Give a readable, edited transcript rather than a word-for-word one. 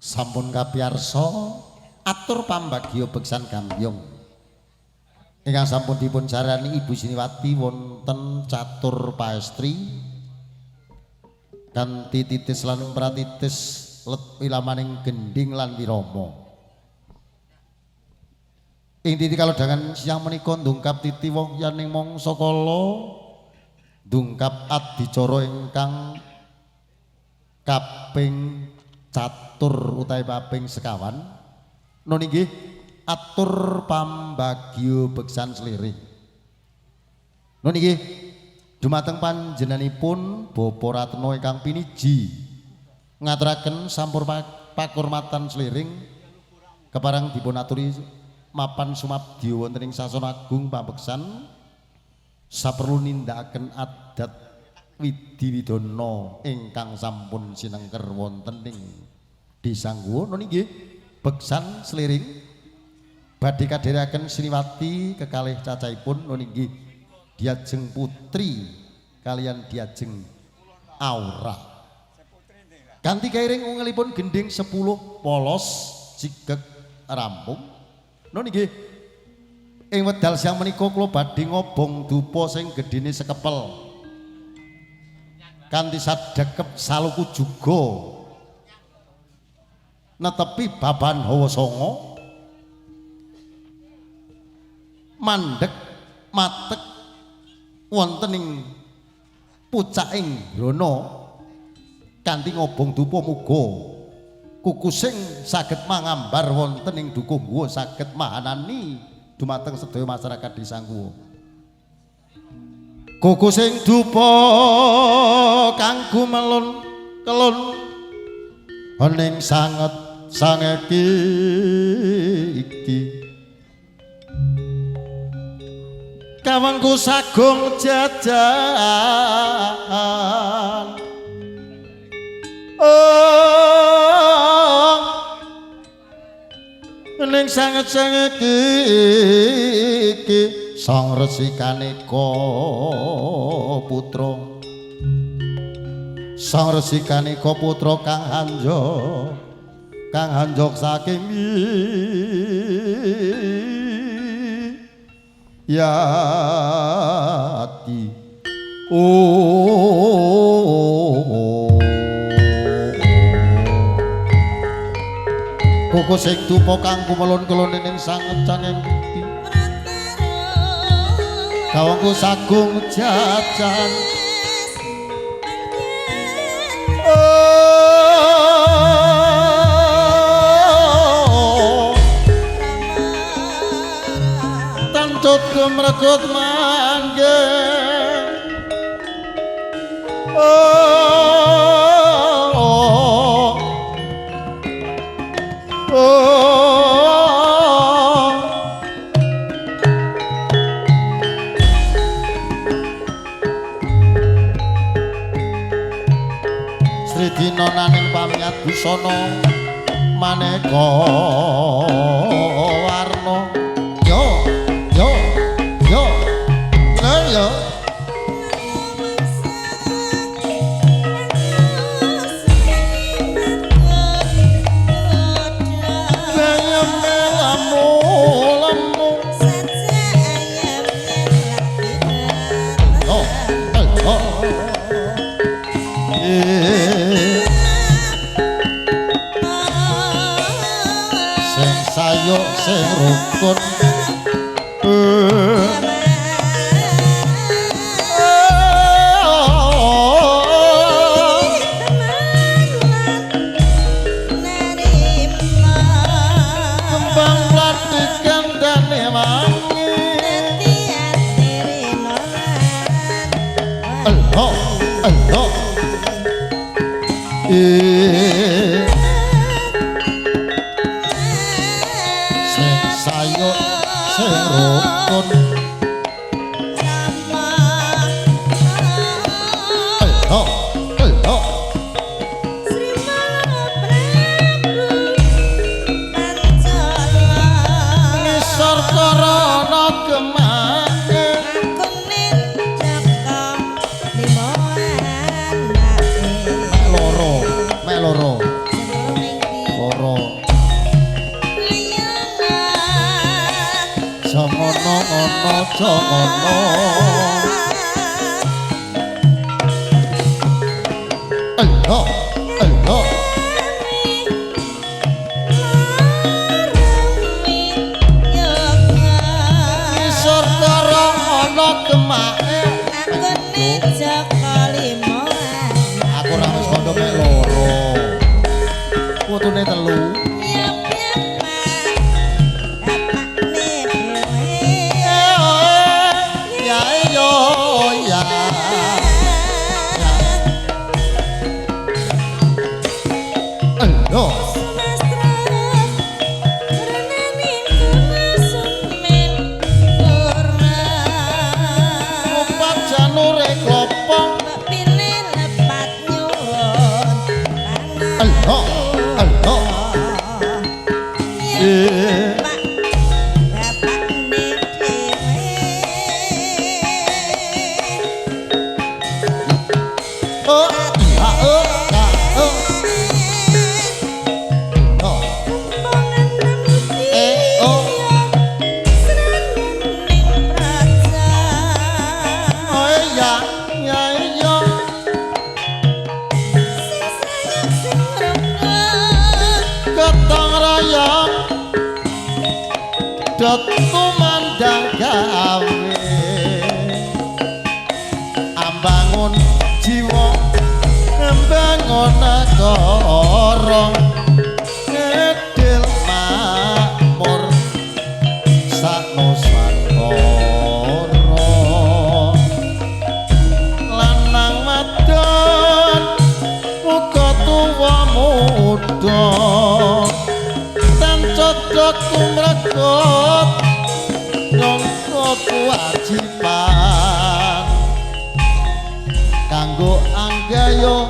Sampun kapiyarsa atur pambagya beksan Gambyong ingkang sampun dipun jarani Ibu Siniwati wonten catur paestri kanthi titis lan pratitis let wilamaning gending lan wirama. Ing titi kalodhangan siang menika ndungkap titi woh yaning mangsa kala ndungkap adicara ingkang kaping catur utawi kaping sekawan nun inggih atur pambagya beksan sliring. Nun inggih dumateng panjenenganipun Bapa Ratna ingkang piniji ngaturaken sampur pakurmatan sliring keparang dipun aturi mapan sumabdya wonten ing sasana agung pambeksan saperlu nindakaken adat Widiwidana ingkang sampun sinengker wonten ing Desa Ngguwa. Nun inggih beksan sliring badhe kadherekaken Siniwati kekalih cacahipun nun inggih Diajeng Putri kalian Diajeng Aura. Kanthi kairing ungelipun gending 10 polos jigeg rampung. Nun inggih ing wedal siang menika kula badhe ngobong dupa sing gedhene sekepel kanthi sadhekep saluku juga netepi baban hawa sanga mandhek matek wonten ing pucaking brana kanthi ngobong dupa muga kukusing saged mangambar wonten ing dukuh Ngguwa saged mahanani dumateng sedaya masyarakat Desa Ngguwa. Kukusing dupa kanggo melun kelun ning sanget sangeki iki kawengku sagung jajan ning sanget sangeki iki sang Resikaneka putra sang Resikaneka putra kang hanjok saking yati kuku sing dupa kang kumelun-kelun ning sanget cangeng iki kawengku sagung jajan tancut gemregut manggih Dinonaning pamiyat busana maneka warna yo yo yo yo sayo sing rukun kembang platik kandhane wangi Allah Allah sayo sing rukun Allah Allah ngisor karana kemake mek loro lara Jangono ngono jangono Allah Allah Isor karo ana kemake Angkone Jaka Lima Aku ora wis kondo mek loro Putune telu Tumandang gawe ambangun jiwa embangun negara ngedil makmur saknusantara lanang wadon uga tuwa muda tan cocok kumregut nyangka kewajiban kanggo anggayo